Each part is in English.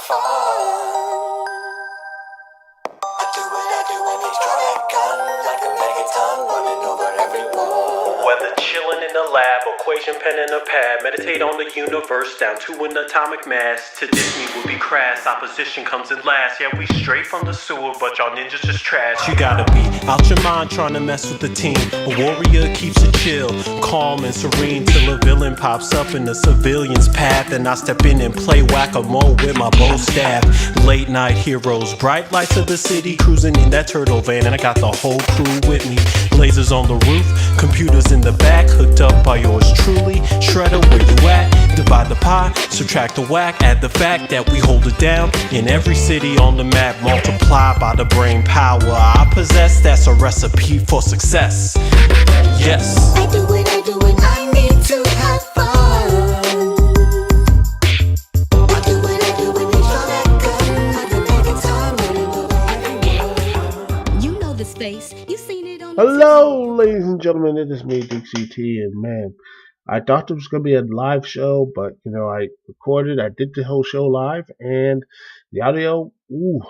fun. I do when they draw that gun like a megaton running over everyone. Whether chilling in the lab, equation pen and a pad, meditate on the universe down to an atomic mass. To Disney would be crass, opposition comes in last. Yeah, we straight from the sewer, but y'all ninjas just trash. You gotta be out your mind trying to mess with the team. A warrior keeps it chill, calm and serene, till a villain pops up in the civilian's path. And I step in and play whack-a-mole with my bow staff. Late night heroes, bright lights of the city, cruising in that turtle van, and I got the whole crew with me. Lasers on the roof, computers in the back, hooked up by yours truly. Shredder, where you at? Divide the pie, subtract the whack, add the fact that we hold it down in every city on the map. Multiply by the brain power I possess. That's a recipe for success. Yes. I do it, I need to have fun. I do it when they draw that gun like a megaton running over everyone. You know this face. You seen it on Hello, ladies and gentlemen. It is me, Dukect, and man, I thought there was going to be a live show, but I recorded. I did the whole show live, and the audio,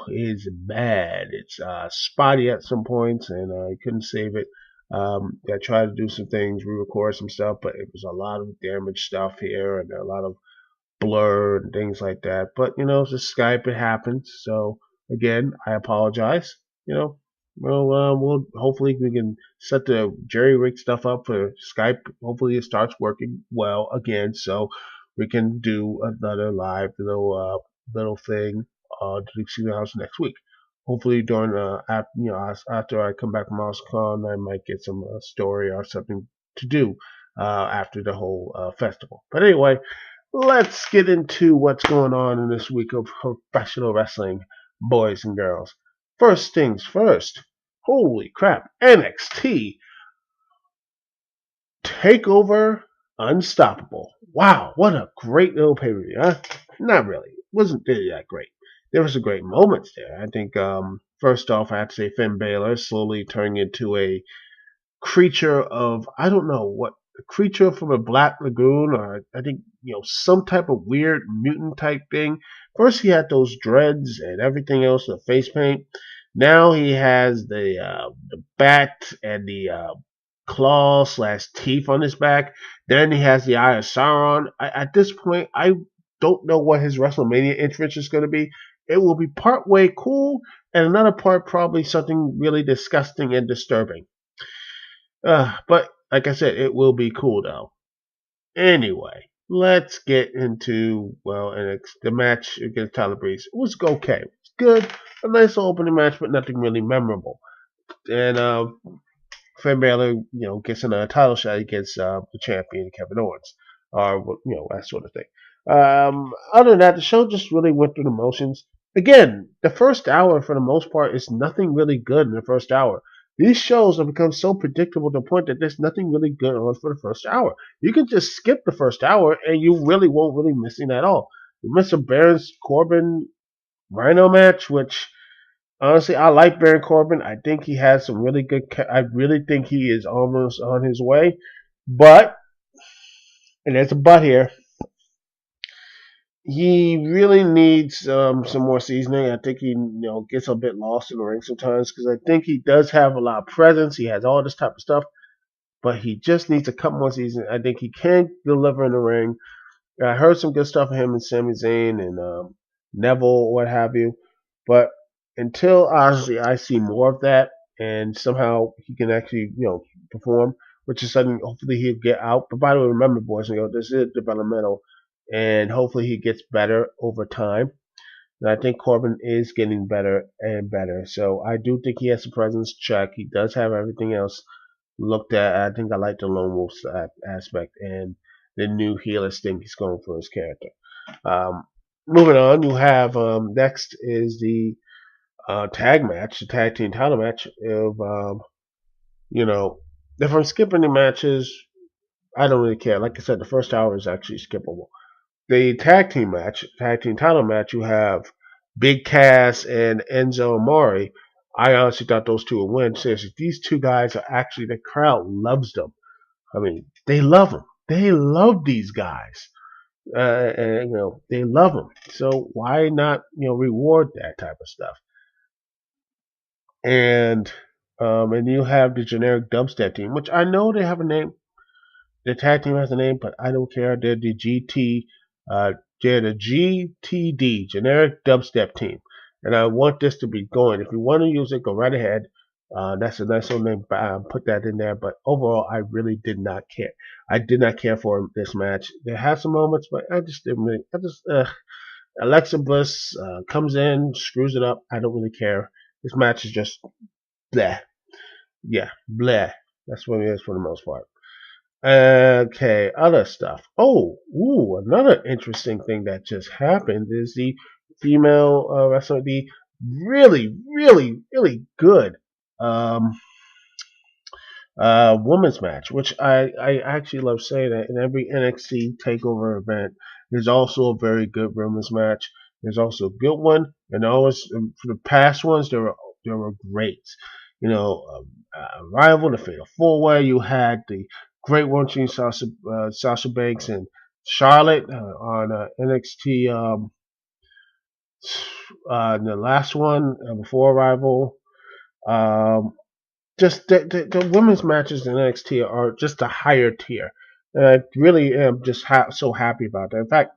is bad. It's spotty at some points, and I couldn't save it. I tried to do some things, re-record some stuff, but it was a lot of damaged stuff here, and a lot of blur and things like that. But it's just Skype. It happens. So again, I apologize. We'll hopefully we can set the jerry rig stuff up for Skype. Hopefully it starts working well again, so we can do another live little thing to the house next week. Hopefully during after I come back from MouseCon, I might get some story or something to do after the whole festival. But anyway, let's get into what's going on in this week of professional wrestling, boys and girls. First things first. Holy crap. NXT Takeover Unstoppable. Wow, what a great little pay-per-view, huh? Not really. It wasn't really that great. There was some great moments there. I think, first off, I have to say Finn Balor slowly turning into a creature of, I don't know what, a creature from a Black Lagoon, or I think, some type of weird mutant type thing. First he had those dreads and everything else, the face paint. Now he has the bat and the claw/teeth on his back. Then he has the Eye of Sauron. At this point, I don't know what his WrestleMania entrance is going to be. It will be part way cool, and another part probably something really disgusting and disturbing. But like I said, it will be cool though. Anyway, let's get into the match against Tyler Breeze. It was okay. It was good. A nice opening match, but nothing really memorable. And Finn Balor, gets another title shot against the champion Kevin Owens, or that sort of thing. Other than that, the show just really went through the motions. Again, the first hour, for the most part, is nothing really good in the first hour. These shows have become so predictable to the point that there's nothing really good on for the first hour. You can just skip the first hour, and you really won't really miss it at all. You miss a Baron Corbin Rhino match, which honestly I like Baron Corbin. I think he has some really good. I really think he is almost on his way, but and there's a but here. He really needs some more seasoning. I think he gets a bit lost in the ring sometimes, because I think he does have a lot of presence. He has all this type of stuff, but he just needs a couple more seasons. I think he can deliver in the ring. I heard some good stuff of him and Sami Zayn and Neville, what have you. But until honestly I see more of that, and somehow he can actually perform, which is something hopefully he'll get out. But by the way, remember, boys and girls, this is developmental, and hopefully he gets better over time. And I think Corbin is getting better and better. So I do think he has the presence check. He does have everything else looked at. I think I like the lone wolf aspect and the new heelish thing he's going for his character. Moving on, you have next is the tag match, the tag team title match of if I'm skipping the matches, I don't really care. Like I said, the first hour is actually skippable. The tag team title match, you have Big Cass and Enzo Amore. I honestly thought those two would win. Seriously, these two guys are actually, the crowd loves them. I mean, they love them. They love these guys. and they love him. So why not reward that type of stuff? And you have the generic dubstep team, which I know they have a name. The tag team has a name, but I don't care. They're the GT, they're the GTD, generic dubstep team, and I want this to be going. If you want to use it, go right ahead. That's a nice little name. Put that in there. But overall, I really did not care. I did not care for this match. They had some moments, but I just didn't really. Alexa Bliss comes in, screws it up. I don't really care. This match is just bleh. Yeah, bleh. That's what it is for the most part. Okay, other stuff. Oh, another interesting thing that just happened is the female wrestler, the really, really, really good um, women's match, which I actually love saying that in every NXT Takeover event, there's also a very good women's match. There's also a good one, and always for the past ones, there were great. Rival, the Fatal 4-Way. You had the great one between Sasha Banks and Charlotte on NXT. The last one before Rival. Um, just the women's matches in NXT are just a higher tier. And I really am just so happy about that. In fact,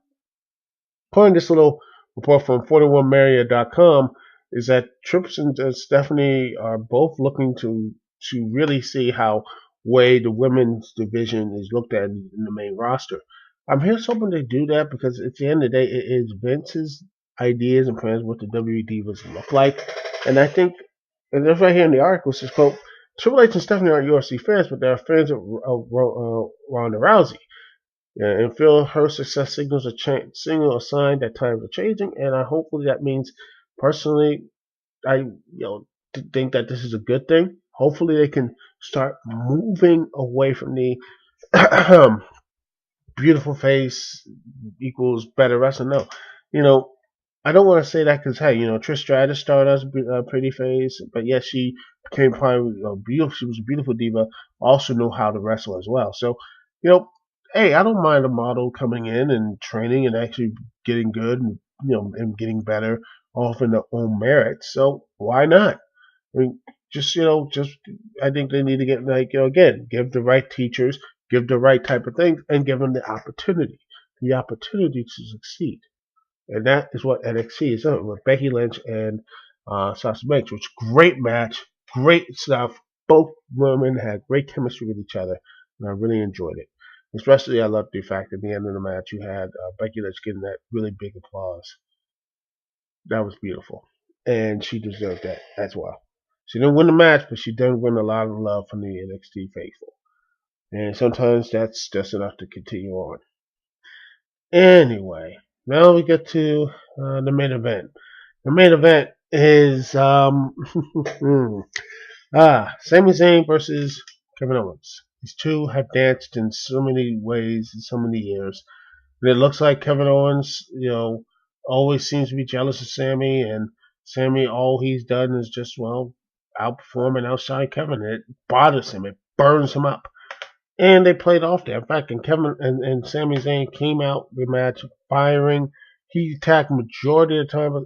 according to this little report from 41Marriott.com, is that Trips and Stephanie are both looking to really see how way the women's division is looked at in the main roster. I'm just hoping they do that because at the end of the day, it is Vince's ideas and plans what the WWE Divas look like. And I think, and that's right here in the article, it says, quote, Triple H and Stephanie aren't UFC fans, but they are fans of Ronda Rousey. Yeah, and feel her success signals signal a sign that times are changing, and hopefully that means, personally, I think that this is a good thing. Hopefully they can start moving away from the beautiful face equals better wrestling. No, I don't want to say that because hey, Trish Stratus started as a pretty face, but yes, she became probably beautiful. She was a beautiful diva. Also knew how to wrestle as well. So, hey, I don't mind a model coming in and training and actually getting good and and getting better off in their own merits. So why not? I mean, just I think they need to get again, give the right teachers, give the right type of things, and give them the opportunity to succeed. And that is what NXT is with Becky Lynch and Sasha Banks, which great match, great stuff. Both women had great chemistry with each other, and I really enjoyed it. Especially, I loved the fact at the end of the match you had Becky Lynch getting that really big applause. That was beautiful, and she deserved that as well. She didn't win the match, but she did win a lot of love from the NXT faithful, and sometimes that's just enough to continue on. Anyway, now we get to the main event. The main event is Sami Zayn versus Kevin Owens. These two have danced in so many ways in so many years. And it looks like Kevin Owens, always seems to be jealous of Sammy, and Sammy, all he's done is just, outperform and outshine Kevin. It bothers him. It burns him up. And they played off that. In fact, and Kevin and Sami Zayn came out the match firing. He attacked majority of the time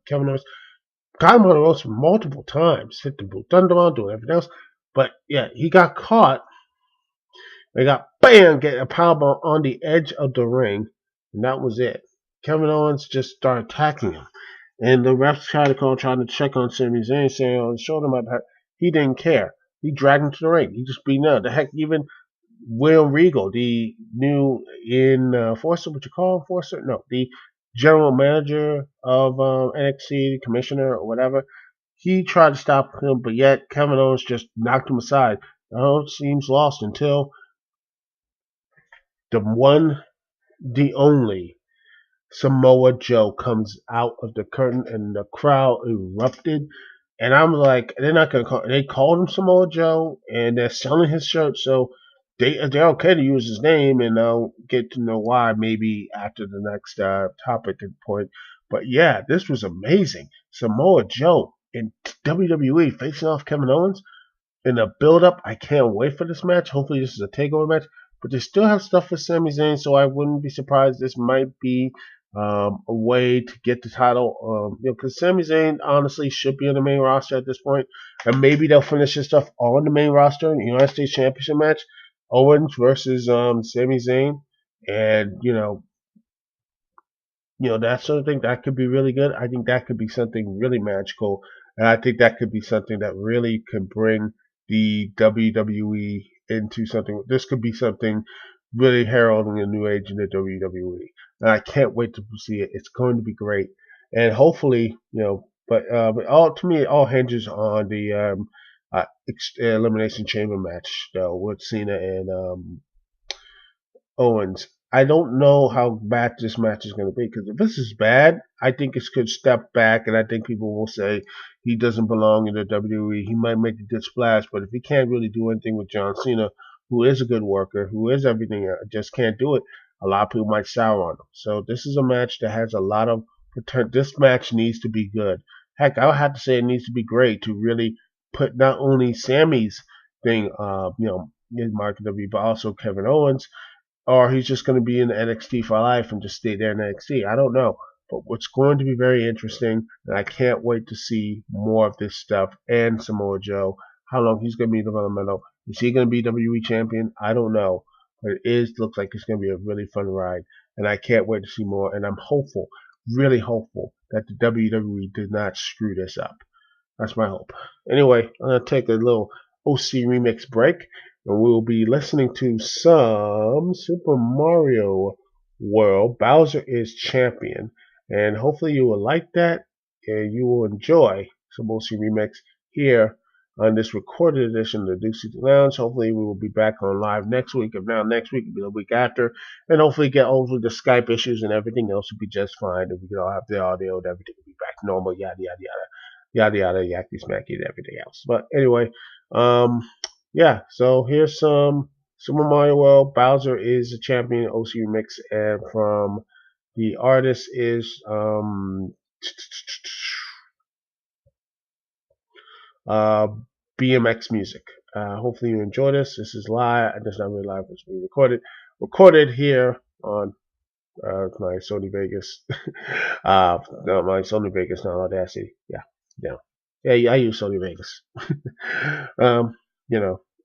Kevin Owens. Got him on the ropes multiple times. Hit the Blue Thunder on, doing everything else. But yeah, he got caught. They got bam, get a powerbomb on the edge of the ring, and that was it. Kevin Owens just started attacking him. And the refs tried to check on Sami Zayn, saying on his shoulder might hurt. He didn't care. He dragged him to the ring. He just beat him out. The heck, even Will Regal, the new enforcer, what you call enforcer? No, the general manager of NXT, commissioner or whatever, he tried to stop him, but yet Kevin Owens just knocked him aside. It seems lost until the only Samoa Joe comes out of the curtain and the crowd erupted. And I'm like, they're not gonna call. They called him Samoa Joe, and they're selling his shirt, so they're okay to use his name, and I'll get to know why maybe after the next topic and point. But yeah, this was amazing. Samoa Joe in WWE facing off Kevin Owens in the build-up. I can't wait for this match. Hopefully, this is a takeover match. but they still have stuff for Sami Zayn, so I wouldn't be surprised this might be a way to get the title. Because Sami Zayn honestly should be on the main roster at this point, and maybe they'll finish his stuff on the main roster in the United States Championship match, Owens versus Sami Zayn, and that sort of thing, that could be really good. I think that could be something really magical. And I think that could be something that really could bring the WWE into something. This could be something really heralding a new age in the WWE. And I can't wait to see it. It's going to be great. And hopefully, but all to me, it all hinges on the Elimination Chamber match, though, with Cena and Owens. I don't know how bad this match is going to be, because if this is bad, I think it could step back, and I think people will say he doesn't belong in the WWE. He might make a good splash, but if he can't really do anything with John Cena, who is a good worker, who is everything, just can't do it, a lot of people might sour on him. So this is a match that has a lot of potential. This match needs to be good. Heck, I would have to say it needs to be great to really put not only Sammy's thing, in Mark W, but also Kevin Owens, or he's just going to be in NXT for life and just stay there in NXT. I don't know. But it's going to be very interesting, and I can't wait to see more of this stuff. And Samoa Joe, how long he's going to be developmental. Is he going to be WWE champion? I don't know. But looks like it's going to be a really fun ride. And I can't wait to see more. And I'm hopeful, really hopeful, that the WWE did not screw this up. That's my hope. Anyway, I'm going to take a little OC remix break, and we'll be listening to some Super Mario World. Bowser is champion, and hopefully you will like that, and you will enjoy some OC remix here on this recorded edition of the Dukect Lounge. Hopefully we will be back on live next week. If not next week, it'll be the week after, and hopefully get over the Skype issues and everything else will be just fine. And we can all have the audio and everything will be back normal. Yada yada yada. Yada yada, yakety smacky, and everything else. But anyway, yeah, so here's some Super Mario World. Bowser is the champion OC remix, and from the artist is BMX Music. Hopefully you enjoy this. This is live. It's not really live. It's being recorded here on my Sony Vegas. No, my Sony Vegas, not Audacity. Yeah, I use Sony Vegas.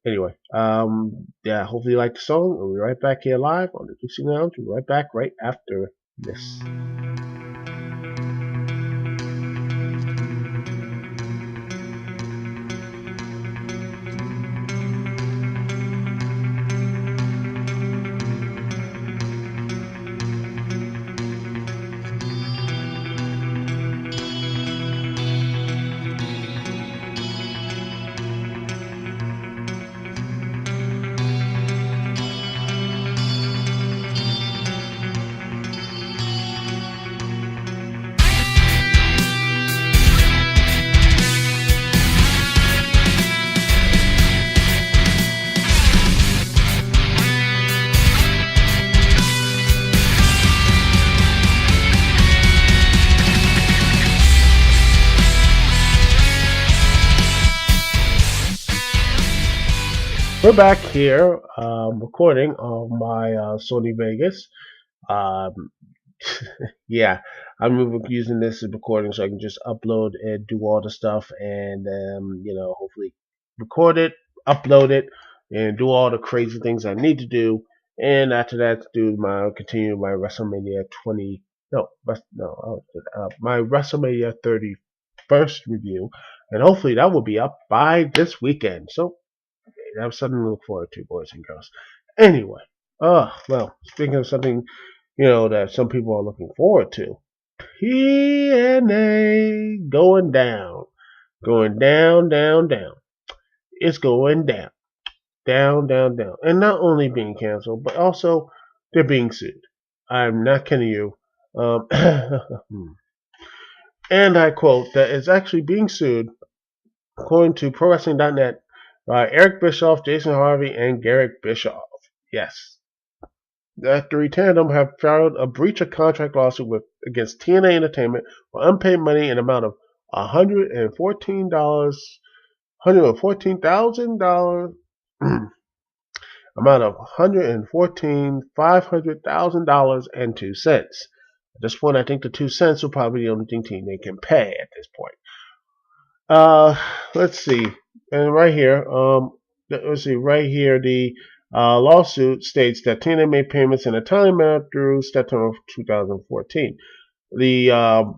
Anyway, yeah, hopefully you like the song. We'll be right back here live on the Dukect Lounge. We'll be right back right after this. We're back here recording on my Sony Vegas. Yeah, I'm using this as recording so I can just upload and do all the stuff, and hopefully record it, upload it, and do all the crazy things I need to do. And after that, continue my WrestleMania my WrestleMania 31st review, and hopefully that will be up by this weekend. So that's something to look forward to, boys and girls. Anyway, well, speaking of something, that some people are looking forward to, TNA going down, down. It's going down, down. And not only being canceled, but also they're being sued. I'm not kidding you. And I quote, that is actually being sued, according to ProWrestling.net, by Eric Bischoff, Jason Harvey, and Garrett Bischoff. Yes. The three tandem have filed a breach of contract lawsuit against TNA Entertainment for unpaid money in the amount of $114,000 amount of $114,500,000.02. At this point, I think the 2 cents will probably be the only thing TNA can pay at this point. Let's see, and right here, let's see, right here, the lawsuit states that TNA made payments in a timely manner through September of 2014. The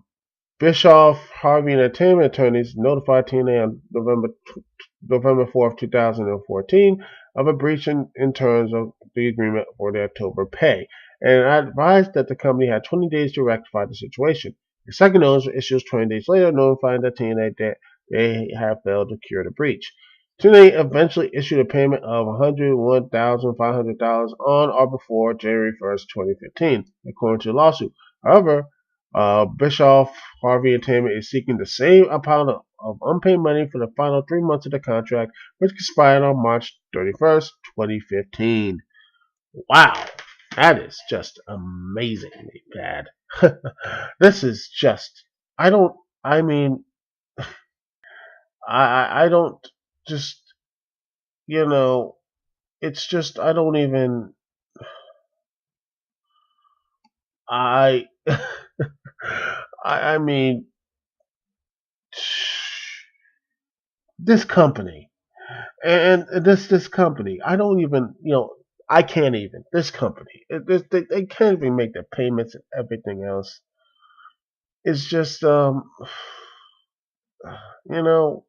Bischoff Harvey Entertainment attorneys notified TNA on November 4th, 2014 of a breach in terms of the agreement for the October pay, and advised that the company had 20 days to rectify the situation. The second notice was issued 20 days later, notifying the TNA that they have failed to cure the breach. TNA eventually issued a payment of $101,500 on or before January 1st, 2015, according to the lawsuit. However, Bischoff Harvey Entertainment is seeking the same amount of unpaid money for the final 3 months of the contract, which expired on March 31st, 2015. Wow, that is just amazingly bad. This is just, I don't, I mean, I don't just, you know, it's just, I don't even, I, I mean, this company, and this company, I don't even, I can't even, this company, they can't even make their payments and everything else. It's just, you know,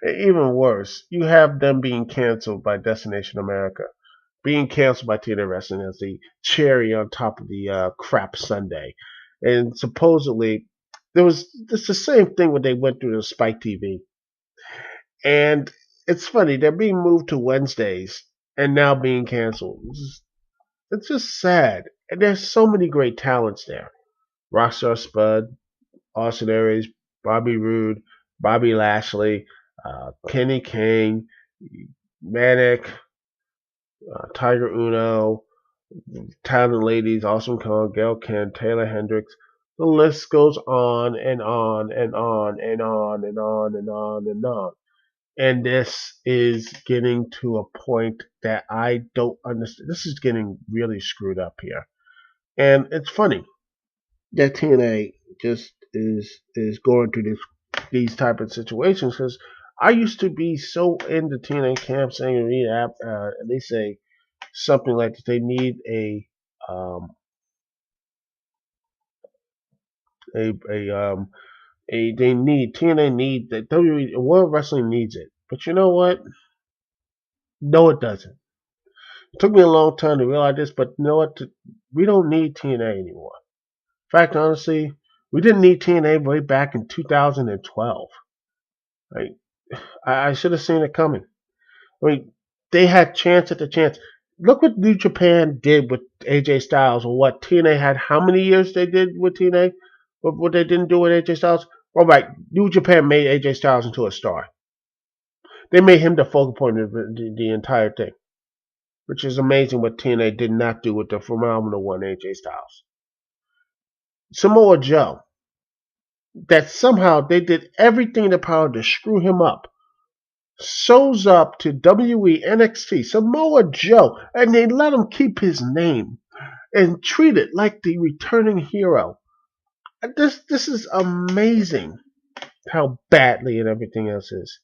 even worse, you have them being canceled by Destination America, being canceled by TNA Wrestling as the cherry on top of the crap Sunday. And supposedly, it's the same thing when they went through the Spike TV. And it's funny, they're being moved to Wednesdays and now being canceled. It's just sad. And there's so many great talents there. Rockstar Spud, Austin Aries, Bobby Roode, Bobby Lashley, Kenny King, Manic, Tiger Uno, talented ladies, Awesome Kong, Gail Kent, Taylor Hendricks. The list goes on and on and on and on and on and on and on. And this is getting to a point that I don't understand. This is getting really screwed up here. And it's funny that TNA just is going through these type of situations, because I used to be so into TNA camp saying they say something like they need a they need TNA need that WWE World Wrestling needs it. But you know what? No, it doesn't. It took me a long time to realize this, but you know what? We don't need TNA anymore. In fact, honestly, we didn't need TNA way back in 2012. Like, I should have seen it coming. I mean, they had chance after chance. Look what New Japan did with AJ Styles, or what TNA had. How many years they did with TNA? What they didn't do with AJ Styles? All right, New Japan made AJ Styles into a star. They made him the focal point of the entire thing, which is amazing what TNA did not do with the phenomenal one AJ Styles. Samoa Joe, that somehow they did everything in their power to screw him up, shows up to WE NXT, Samoa Joe, and they let him keep his name and treat it like the returning hero. This is amazing how badly and everything else is.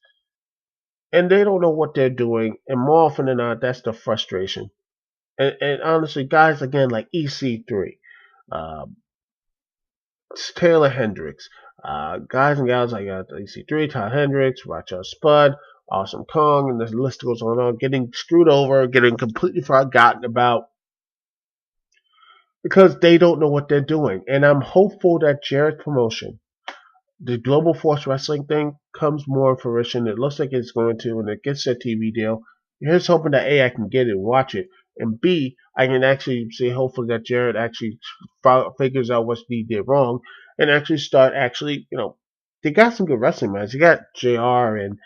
And they don't know what they're doing, and more often than not, that's the frustration. And honestly, guys, again, like EC3, Taylor Hendricks, guys and gals like EC3, Todd Hendricks, Rochelle Spud, Awesome Kong, and the list goes on, getting screwed over, getting completely forgotten about, because they don't know what they're doing. And I'm hopeful that Jarrett's promotion, the Global Force Wrestling thing, comes more in fruition. It looks like it's going to, and it gets a TV deal. Here's hoping that A, I can get it and watch it, and B, I can actually see hopefully that Jarrett actually figures out what he did wrong, and actually start they got some good wrestling matches. You got JR and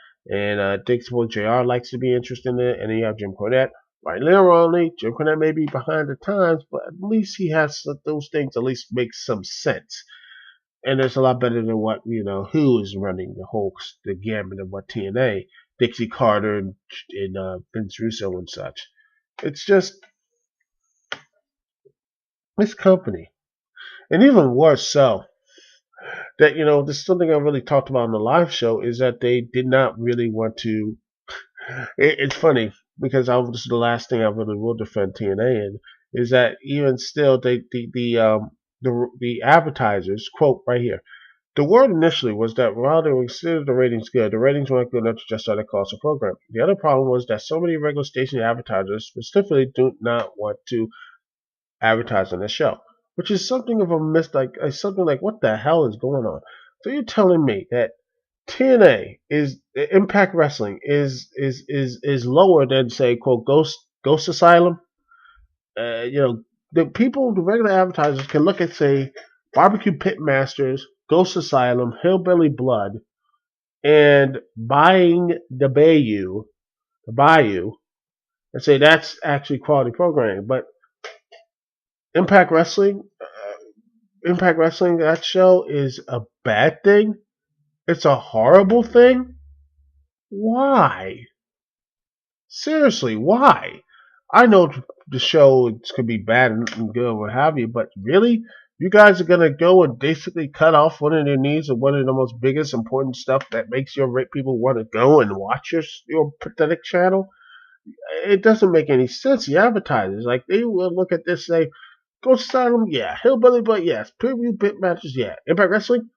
Dick Sport. JR likes to be interested in it, and then you have Jim Cornette. Right, literally, Jim Cornette may be behind the times, but at least he has those things. At least make some sense. and it's a lot better than what who is running the gamut of what TNA, Dixie Carter and Vince Russo and such. It's just this company, and even worse so that this is something I really talked about on the live show is that they did not really want to. It's funny because this is the last thing I really will defend TNA in is that even still the advertisers quote right here. The word initially was that while they were considered the ratings good, the ratings weren't good enough to justify the cost of the program. The other problem was that so many regular station advertisers specifically do not want to advertise on the show, which is something of a something like what the hell is going on? So you're telling me that TNA is Impact Wrestling is lower than say quote Ghost Asylum? The regular advertisers can look at say Barbecue Pit Masters, Ghost Asylum, Hillbilly Blood, and buying the Bayou, and say that's actually quality programming. But Impact Wrestling, that show is a bad thing. It's a horrible thing. Why? Seriously, why? I know the show could be bad and good, what have you, but really, you guys are gonna go and basically cut off one of their needs of one of the most biggest important stuff that makes your people want to go and watch your pathetic channel? It doesn't make any sense. The advertisers, like, they will look at this and say, Ghost Asylum, yeah. Hillbilly, but yes. Preview bit matches, yeah. Impact Wrestling,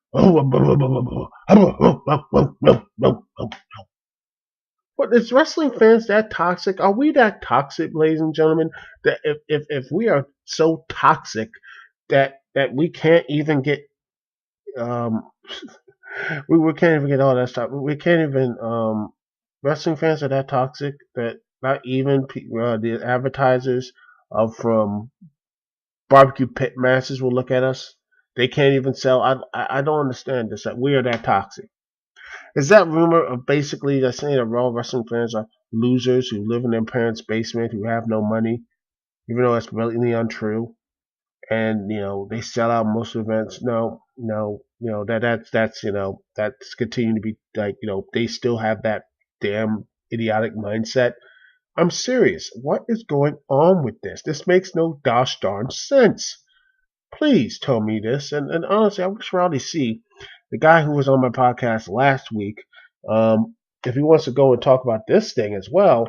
but is wrestling fans that toxic? Are we that toxic, ladies and gentlemen? That if we are so toxic that we can't even get um we can't even get all that stuff. We can't even wrestling fans are that toxic that not even the advertisers from barbecue pit masters will look at us. They can't even sell. I don't understand this. That we are that toxic. Is that rumor of basically that saying that Raw wrestling fans are losers who live in their parents' basement who have no money, even though that's blatantly untrue? And they sell out most events. No, that's continuing to be like they still have that damn idiotic mindset. I'm serious. What is going on with this? This makes no gosh darn sense. Please tell me this. And honestly, I wish Rowdy C, the guy who was on my podcast last week, if he wants to go and talk about this thing as well,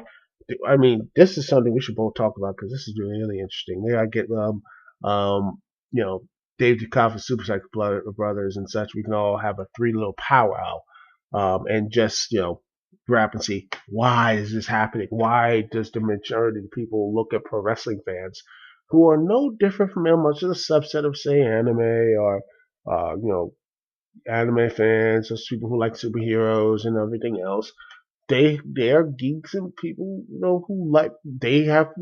I mean, this is something we should both talk about because this is really, really interesting. Maybe I get, um, you know, Dave Dukect and Super Psycho Brothers and such. We can all have a three little powwow, and just, rap and see why is this happening? Why does the majority of people look at pro wrestling fans who are no different from them, much as a subset of, say, anime or, anime fans, or people who like superheroes and everything else. They are geeks and people, who like, they have,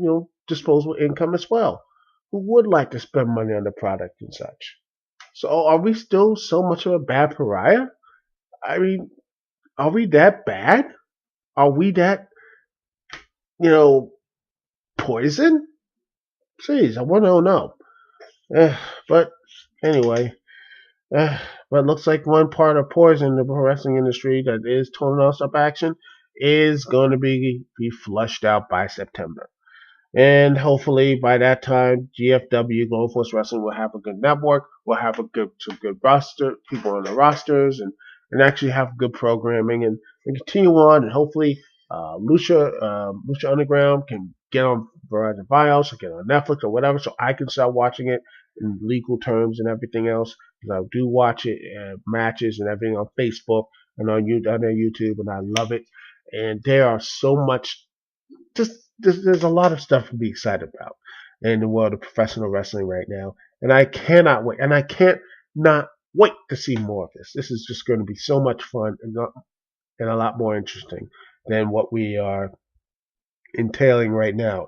disposable income as well, who would like to spend money on the product and such. So are we still so much of a bad pariah? I mean, are we that bad? Are we that, you know, poison? Jeez, I want to know. But anyway, but it looks like one part of poison in the pro wrestling industry that is toning off up action is going to be flushed out by September. And hopefully by that time, GFW, Global Force Wrestling, will have a good network, will have some good roster, people on the rosters, and actually have good programming and continue on. And hopefully, Lucha Underground can get on Verizon Fios or get on Netflix or whatever, so I can start watching it in legal terms and everything else. Because I do watch it, matches and everything on Facebook and on YouTube, and I love it. And there are so much, just there's a lot of stuff to be excited about in the world of professional wrestling right now, and I cannot wait, and I can't not wait to see more of this. This is just going to be so much fun and a lot more interesting than what we are entailing right now.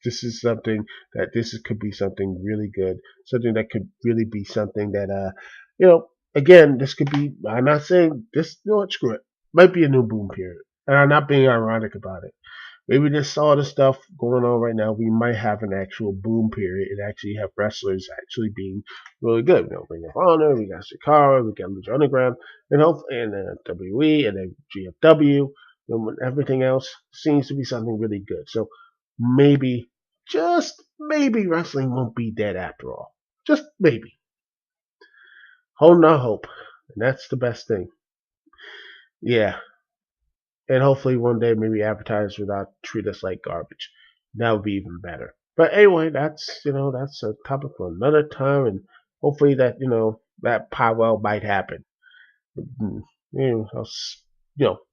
This is something that could be something really good, something that could really be something that again, this could be. I'm not saying this. Screw it. Might be a new boom period, and I'm not being ironic about it. maybe this all the stuff going on right now, we might have an actual boom period and actually have wrestlers actually being really good. Ring of Honor, we got Shikara, we got Lucha Underground, and hopefully, and WWE, and then GFW, and everything else seems to be something really good. So maybe, just maybe, wrestling won't be dead after all. Just maybe. Holding our hope, and that's the best thing. Yeah. And hopefully one day maybe advertisers will not treat us like garbage. That would be even better. But anyway, that's that's a topic for another time, and hopefully that that powwow might happen. Mm,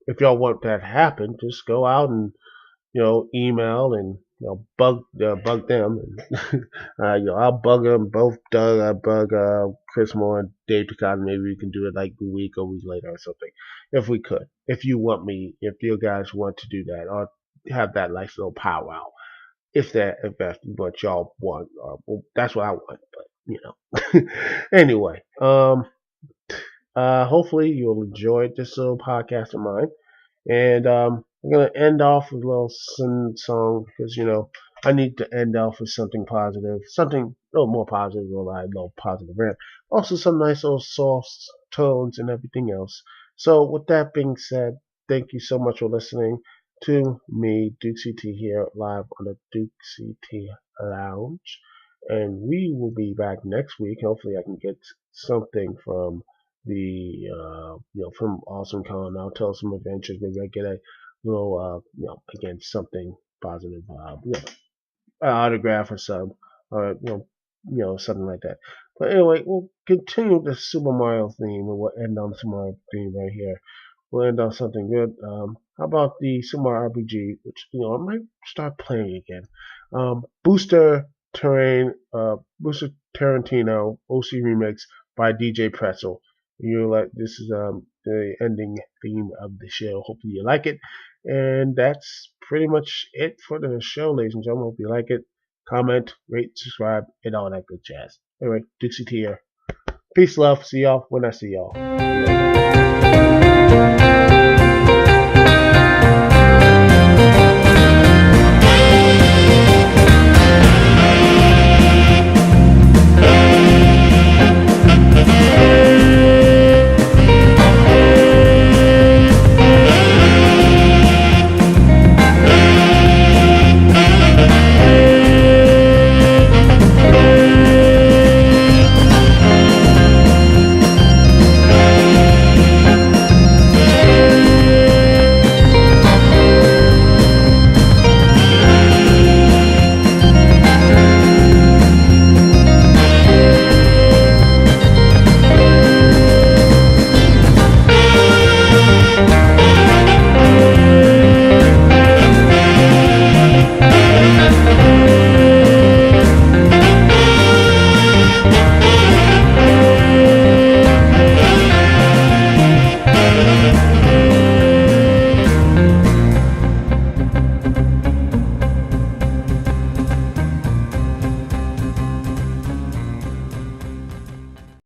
if y'all want that to happen, just go out and email and bug them. And, I'll bug them both. Doug, I bug Chris Moore and Dave Ducati. Maybe we can do it like a week later or something, if we could. If you you guys want to do that, or have that nice little powwow, if that's what y'all want, well, that's what I want. But anyway, hopefully you'll enjoy this little podcast of mine. And I'm gonna end off with a little song because I need to end off with something positive, something a little more positive, a little positive rant. Also some nice little soft tones and everything else. So with that being said, thank you so much for listening to me, Duke CT, here live on the Duke CT Lounge, and we will be back next week. Hopefully, I can get something from the from Awesome Con. I'll tell some adventures. Maybe I get a little again something positive, autograph or some, or something like that. But anyway, we'll continue the Super Mario theme, and we'll end on the Super Mario theme right here. We'll end on something good. How about the Super Mario RPG, which I might start playing again. Booster Tarantino OC remix by DJ Pretzel. This is the ending theme of the show. Hopefully you like it. And that's pretty much it for the show, ladies and gentlemen. Hope you like it. Comment, rate, subscribe, and all that good jazz. Anyway, Dixie here. Peace, love. See y'all when I see y'all.